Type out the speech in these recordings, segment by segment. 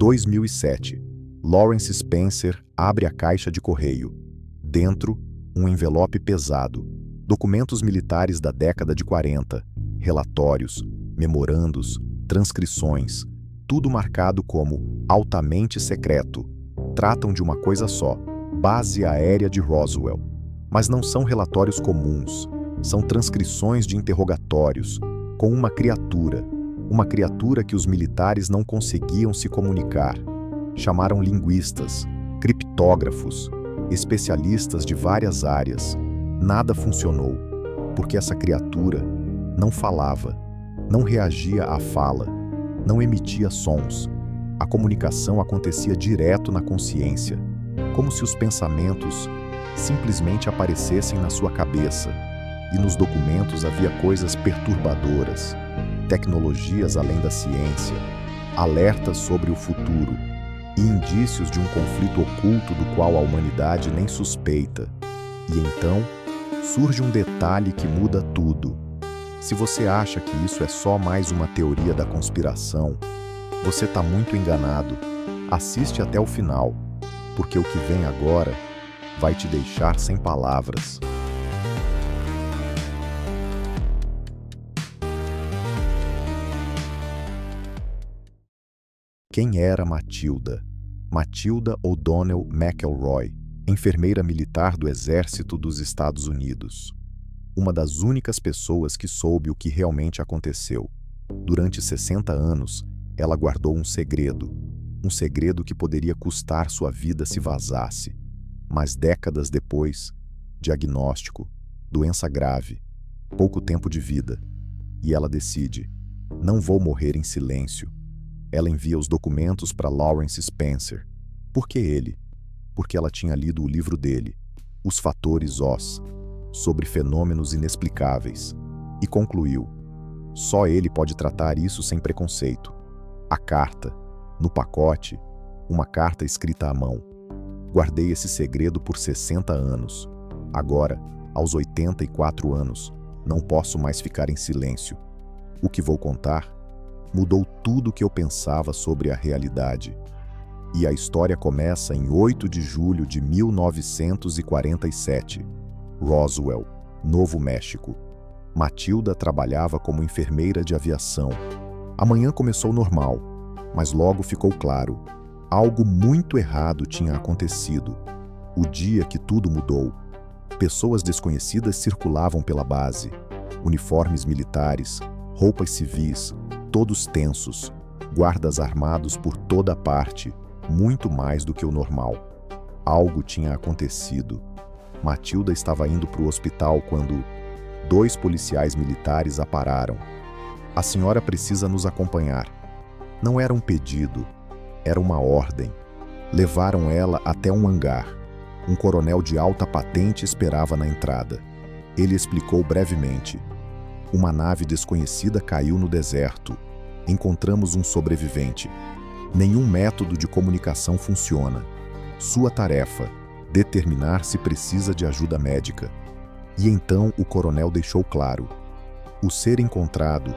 2007. Lawrence Spencer abre a caixa de correio. Dentro, um envelope pesado. Documentos militares da década de 40, relatórios, memorandos, transcrições, tudo marcado como altamente secreto. Tratam de uma coisa só: Base Aérea de Roswell. Mas não são relatórios comuns, são transcrições de interrogatórios, com uma criatura que os militares não conseguiam se comunicar. Chamaram linguistas, criptógrafos, especialistas de várias áreas. Nada funcionou, porque essa criatura não falava, não reagia à fala, não emitia sons. A comunicação acontecia direto na consciência, como se os pensamentos simplesmente aparecessem na sua cabeça. E nos documentos havia coisas perturbadoras, tecnologias além da ciência, alertas sobre o futuro e indícios de um conflito oculto do qual a humanidade nem suspeita. E então, surge um detalhe que muda tudo. Se você acha que isso é só mais uma teoria da conspiração, você está muito enganado. Assiste até o final, porque o que vem agora vai te deixar sem palavras. Quem era Matilda? Matilda O'Donnell McElroy, enfermeira militar do Exército dos Estados Unidos. Uma das únicas pessoas que soube o que realmente aconteceu. Durante 60 anos, ela guardou um segredo que poderia custar sua vida se vazasse. Mas décadas depois, diagnóstico, doença grave, pouco tempo de vida, e ela decide: não vou morrer em silêncio. Ela envia os documentos para Lawrence Spencer. Por que ele? Porque ela tinha lido o livro dele, Os Fatores Oz, sobre fenômenos inexplicáveis, e concluiu: só ele pode tratar isso sem preconceito. A carta, no pacote, uma carta escrita à mão. Guardei esse segredo por 60 anos. Agora, aos 84 anos, não posso mais ficar em silêncio. O que vou contar mudou tudo o que eu pensava sobre a realidade. E a história começa em 8 de julho de 1947. Roswell, Novo México. Matilda trabalhava como enfermeira de aviação. A manhã começou normal, mas logo ficou claro: algo muito errado tinha acontecido. O dia que tudo mudou. Pessoas desconhecidas circulavam pela base. Uniformes militares, roupas civis, todos tensos, guardas armados por toda parte, muito mais do que o normal. Algo tinha acontecido. Matilda estava indo para o hospital quando 2 policiais militares a pararam. A senhora precisa nos acompanhar. Não era um pedido, era uma ordem. Levaram ela até um hangar. Um coronel de alta patente esperava na entrada. Ele explicou brevemente: uma nave desconhecida caiu no deserto. Encontramos um sobrevivente. Nenhum método de comunicação funciona. Sua tarefa: determinar se precisa de ajuda médica. E então o coronel deixou claro: o ser encontrado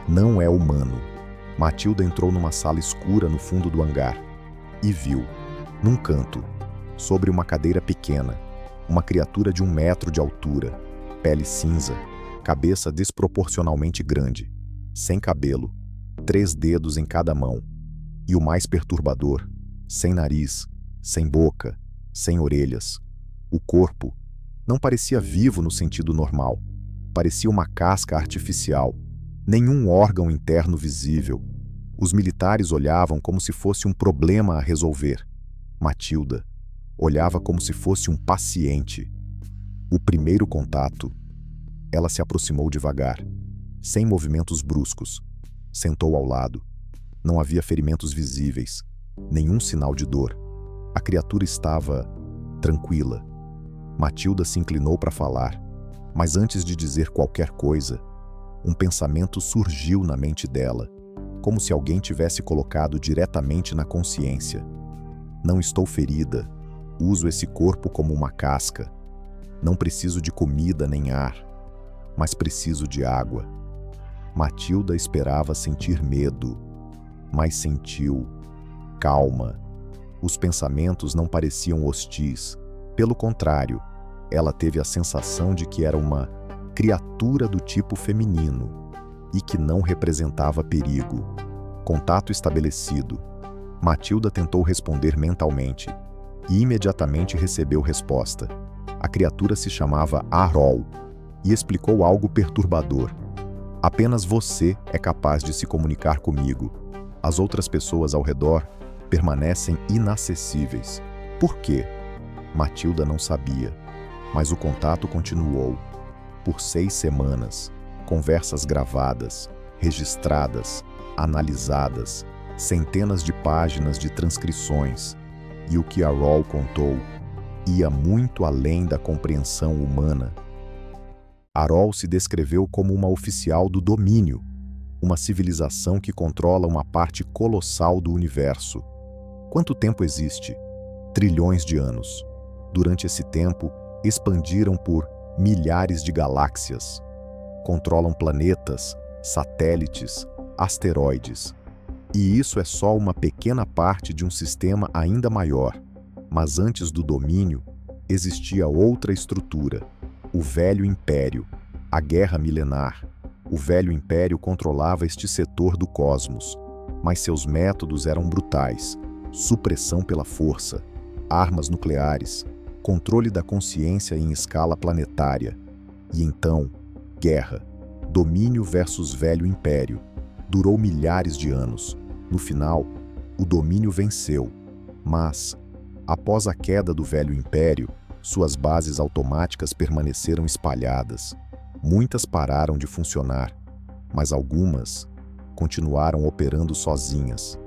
não é humano. Matilda entrou numa sala escura no fundo do hangar e viu, num canto, sobre uma cadeira pequena, uma criatura de 1 metro de altura, pele cinza, cabeça desproporcionalmente grande, sem cabelo, 3 dedos em cada mão. E o mais perturbador, sem nariz, sem boca, sem orelhas. O corpo não parecia vivo no sentido normal. Parecia uma casca artificial. Nenhum órgão interno visível. Os militares olhavam como se fosse um problema a resolver. Matilda olhava como se fosse um paciente. O primeiro contato. Ela se aproximou devagar, sem movimentos bruscos. Sentou ao lado. Não havia ferimentos visíveis, nenhum sinal de dor. A criatura estava tranquila. Matilda se inclinou para falar, mas antes de dizer qualquer coisa, um pensamento surgiu na mente dela, como se alguém tivesse colocado diretamente na consciência. Não estou ferida, uso esse corpo como uma casca. Não preciso de comida nem ar, mas preciso de água. Matilda esperava sentir medo, mas sentiu calma. Os pensamentos não pareciam hostis. Pelo contrário, ela teve a sensação de que era uma criatura do tipo feminino e que não representava perigo. Contato estabelecido. Matilda tentou responder mentalmente e imediatamente recebeu resposta. A criatura se chamava Arol e explicou algo perturbador. Apenas você é capaz de se comunicar comigo. As outras pessoas ao redor permanecem inacessíveis. Por quê? Matilda não sabia, mas o contato continuou. Por 6 semanas, conversas gravadas, registradas, analisadas, centenas de páginas de transcrições, e o que Arol contou ia muito além da compreensão humana. Arol se descreveu como uma oficial do domínio, uma civilização que controla uma parte colossal do universo. Quanto tempo existe? Trilhões de anos. Durante esse tempo, expandiram por milhares de galáxias. Controlam planetas, satélites, asteroides. E isso é só uma pequena parte de um sistema ainda maior. Mas antes do domínio, existia outra estrutura, o Velho Império, a Guerra Milenar. O Velho Império controlava este setor do cosmos, mas seus métodos eram brutais: supressão pela força, armas nucleares, controle da consciência em escala planetária. E então, guerra, domínio versus Velho Império. Durou milhares de anos. No final, o domínio venceu, mas, após a queda do Velho Império, suas bases automáticas permaneceram espalhadas. Muitas pararam de funcionar, mas algumas continuaram operando sozinhas.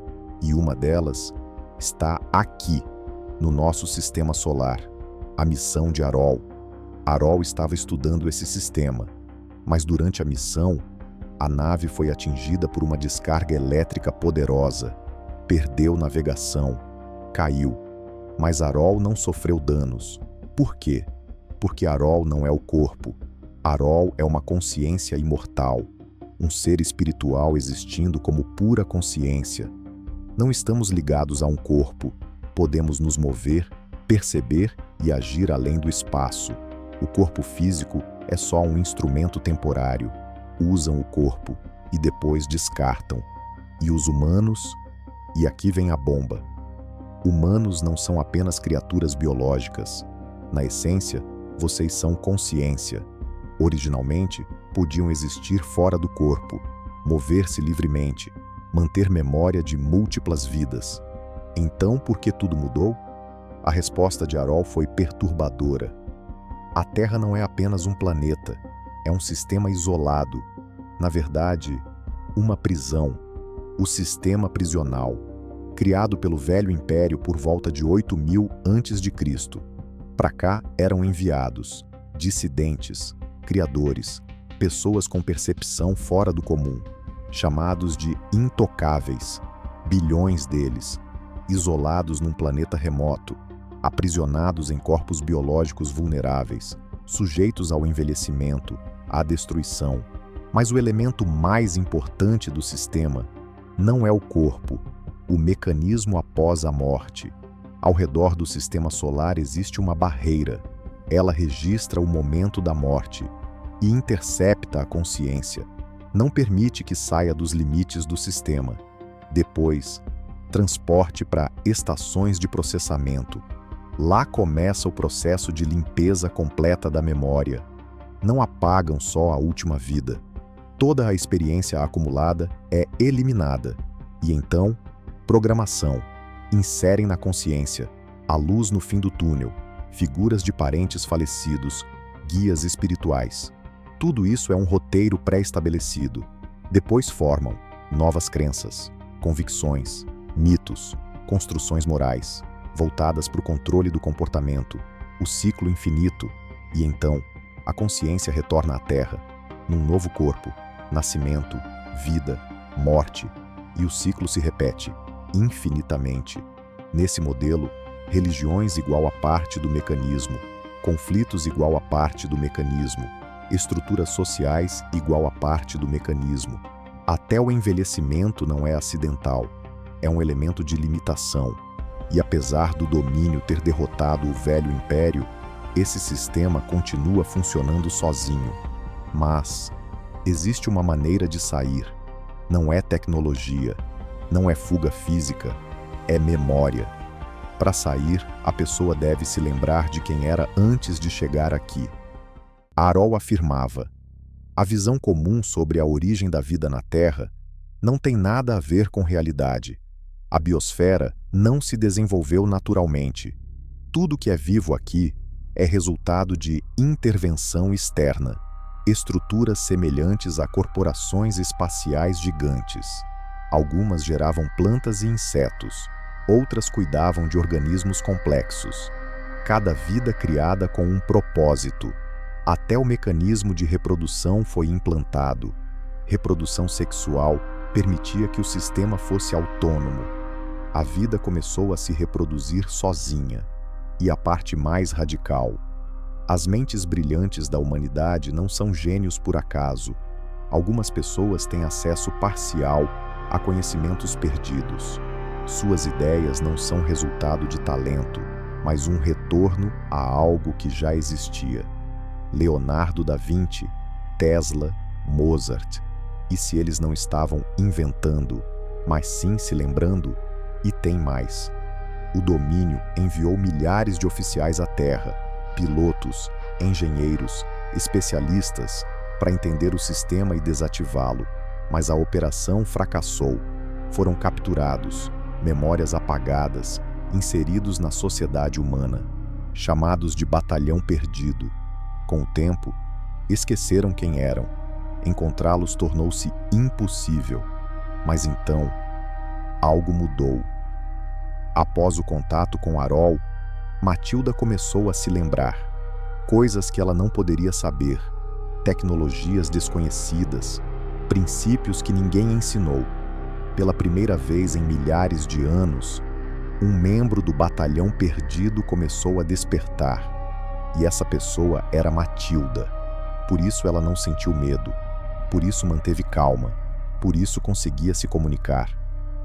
E uma delas está aqui, no nosso sistema solar, a missão de Arol. Arol estava estudando esse sistema, mas durante a missão, a nave foi atingida por uma descarga elétrica poderosa. Perdeu navegação, caiu. Mas Arol não sofreu danos. Por quê? Porque Arol não é o corpo. Arol é uma consciência imortal, um ser espiritual existindo como pura consciência. Não estamos ligados a um corpo. Podemos nos mover, perceber e agir além do espaço. O corpo físico é só um instrumento temporário. Usam o corpo e depois descartam. E os humanos? E aqui vem a bomba. Humanos não são apenas criaturas biológicas. Na essência, vocês são consciência. Originalmente, podiam existir fora do corpo, mover-se livremente, manter memória de múltiplas vidas. Então, por que tudo mudou? A resposta de Arol foi perturbadora. A Terra não é apenas um planeta, é um sistema isolado. Na verdade, uma prisão. O sistema prisional, criado pelo Velho Império por volta de 8000 a.C. Para cá eram enviados dissidentes, criadores, pessoas com percepção fora do comum, chamados de intocáveis, bilhões deles, isolados num planeta remoto, aprisionados em corpos biológicos vulneráveis, sujeitos ao envelhecimento, à destruição. Mas o elemento mais importante do sistema não é o corpo, o mecanismo após a morte. Ao redor do sistema solar existe uma barreira. Ela registra o momento da morte e intercepta a consciência. Não permite que saia dos limites do sistema. Depois, transporte para estações de processamento. Lá começa o processo de limpeza completa da memória. Não apagam só a última vida. Toda a experiência acumulada é eliminada. E então, programação. Inserem na consciência a luz no fim do túnel, figuras de parentes falecidos, guias espirituais. Tudo isso é um roteiro pré-estabelecido. Depois formam novas crenças, convicções, mitos, construções morais, voltadas para o controle do comportamento, o ciclo infinito. E então, a consciência retorna à Terra, num novo corpo, nascimento, vida, morte, e o ciclo se repete, infinitamente. Nesse modelo, religiões igual a parte do mecanismo, conflitos igual a parte do mecanismo, estruturas sociais igual a parte do mecanismo. Até o envelhecimento não é acidental. é um elemento de limitação, e apesar do domínio ter derrotado o velho império, esse sistema continua funcionando sozinho. Mas existe uma maneira de sair. Não é tecnologia, não é fuga física, é memória. Para sair, a pessoa deve se lembrar de quem era antes de chegar aqui. Arol afirmava: a visão comum sobre a origem da vida na Terra não tem nada a ver com realidade. A biosfera não se desenvolveu naturalmente. Tudo que é vivo aqui é resultado de intervenção externa, estruturas semelhantes a corporações espaciais gigantes. Algumas geravam plantas e insetos, outras cuidavam de organismos complexos. Cada vida criada com um propósito. Até o mecanismo de reprodução foi implantado. Reprodução sexual permitia que o sistema fosse autônomo. A vida começou a se reproduzir sozinha. E a parte mais radical: as mentes brilhantes da humanidade não são gênios por acaso. Algumas pessoas têm acesso parcial a conhecimentos perdidos. Suas ideias não são resultado de talento, mas um retorno a algo que já existia. Leonardo da Vinci, Tesla, Mozart. E se eles não estavam inventando, mas sim se lembrando? E tem mais. O domínio enviou milhares de oficiais à Terra, pilotos, engenheiros, especialistas, para entender o sistema e desativá-lo. Mas a operação fracassou. Foram capturados, memórias apagadas, inseridos na sociedade humana, chamados de batalhão perdido. Com o tempo, esqueceram quem eram. Encontrá-los tornou-se impossível. Mas então, algo mudou. Após o contato com Arol, Matilda começou a se lembrar. Coisas que ela não poderia saber, tecnologias desconhecidas, princípios que ninguém ensinou. Pela primeira vez em milhares de anos, um membro do batalhão perdido começou a despertar. E essa pessoa era Matilda. Por isso ela não sentiu medo. Por isso manteve calma. Por isso conseguia se comunicar.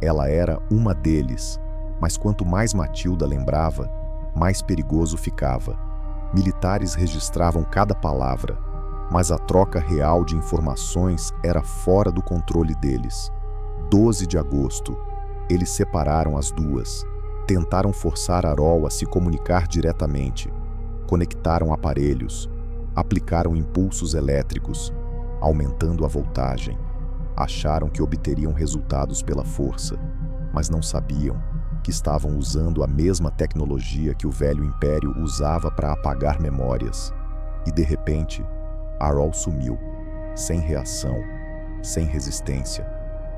Ela era uma deles. Mas quanto mais Matilda lembrava, mais perigoso ficava. Militares registravam cada palavra, mas a troca real de informações era fora do controle deles. 12 de agosto, eles separaram as duas. Tentaram forçar Arol a se comunicar diretamente. Conectaram aparelhos, aplicaram impulsos elétricos, aumentando a voltagem. Acharam que obteriam resultados pela força, mas não sabiam que estavam usando a mesma tecnologia que o velho império usava para apagar memórias. E de repente, Arol sumiu, sem reação, sem resistência.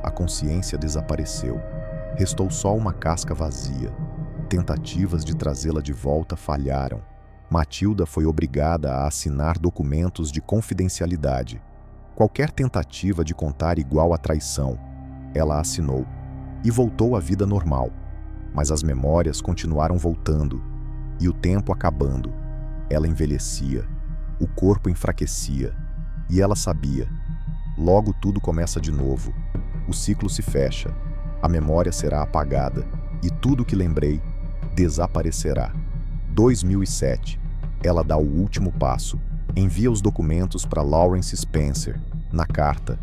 A consciência desapareceu. Restou só uma casca vazia. Tentativas de trazê-la de volta falharam. Matilda foi obrigada a assinar documentos de confidencialidade. Qualquer tentativa de contar igual a traição. Ela assinou e voltou à vida normal. Mas as memórias continuaram voltando e o tempo acabando. Ela envelhecia, o corpo enfraquecia e ela sabia. Logo tudo começa de novo. O ciclo se fecha, a memória será apagada e tudo que lembrei desaparecerá. 2007. Ela dá o último passo. Envia os documentos para Lawrence Spencer. Na carta: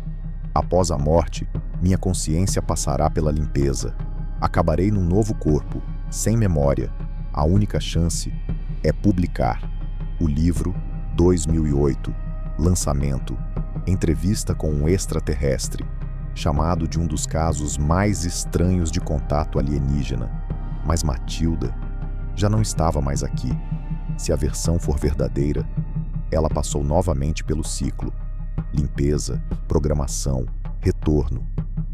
após a morte, minha consciência passará pela limpeza. Acabarei num novo corpo, sem memória. A única chance é publicar. O livro, 2008. Lançamento. Entrevista com um extraterrestre, chamado de um dos casos mais estranhos de contato alienígena. Mas Matilda já não estava mais aqui. Se a versão for verdadeira, ela passou novamente pelo ciclo. Limpeza, programação, retorno.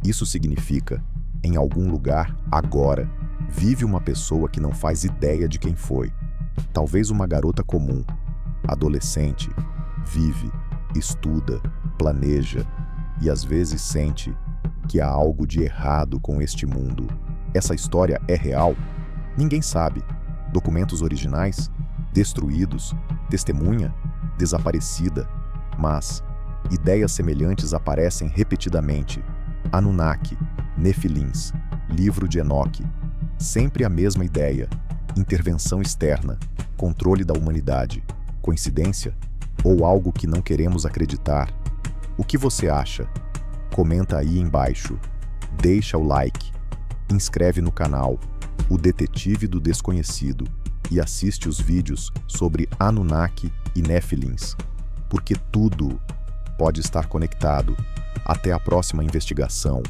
Isso significa, em algum lugar, agora, vive uma pessoa que não faz ideia de quem foi. Talvez uma garota comum, adolescente, vive, estuda, planeja e às vezes sente que há algo de errado com este mundo. Essa história é real? Ninguém sabe. Documentos originais? Destruídos? Testemunha? Desaparecida? Mas ideias semelhantes aparecem repetidamente. Anunnaki, Nefilins, Livro de Enoque. Sempre a mesma ideia. Intervenção externa. Controle da humanidade. Coincidência? Ou algo que não queremos acreditar? O que você acha? Comenta aí embaixo. Deixa o like. Inscreve no canal O Detetive do Desconhecido e assiste os vídeos sobre Anunnaki e Nephilims, porque tudo pode estar conectado. Até a próxima investigação.